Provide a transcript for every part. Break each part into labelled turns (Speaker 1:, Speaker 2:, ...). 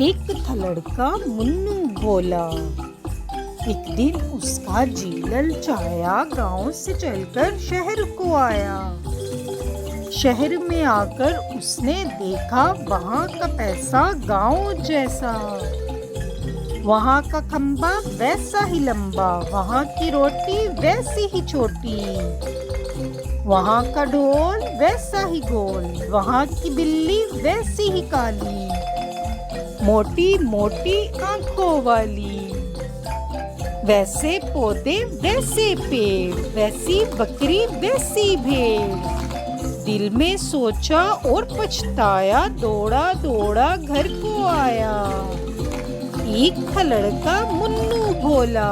Speaker 1: एक था लड़का मुन्नू भोला। एक दिन उसका जी ललचाया, गांव से चलकर शहर को आया। शहर में आकर उसने देखा वहाँ का पैसा गांव जैसा। वहाँ का खंबा वैसा ही लंबा, वहाँ की रोटी वैसी ही छोटी। वहाँ का ढोल वैसा ही गोल, वहाँ की बिल्ली वैसी ही काली, मोटी मोटी आंखों वाली। वैसे पौधे वैसे पेड़, वैसी बकरी वैसी भेड़। दिल में सोचा और पछताया, दौड़ा दौड़ा घर को आया। एक था लड़का मुन्नू भोला।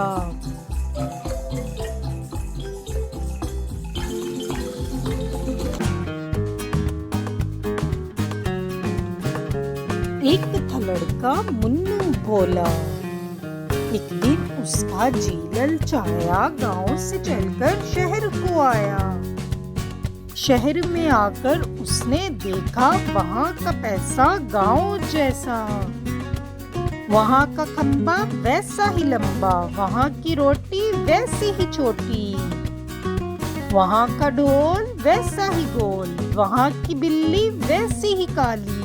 Speaker 1: एक था लड़का मुन्नू भोला। एक दिन उसका जी ललचाया, गांव से चलकर शहर को आया। शहर में आकर उसने देखा वहाँ का पैसा गांव जैसा। वहाँ का खंबा वैसा ही लंबा, वहाँ की रोटी वैसी ही छोटी। वहाँ का ढोल वैसा ही गोल, वहाँ की बिल्ली वैसी ही काली,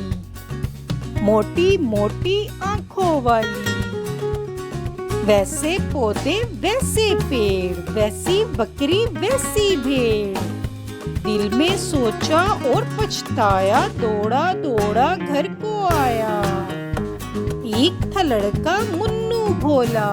Speaker 1: मोटी मोटी आंखों वाली। वैसे पौधे वैसे पेड़, वैसी बकरी वैसी भेड़। दिल में सोचा और पछताया, दौड़ा दौड़ा घर को आया। एक था लड़का मुन्नू भोला।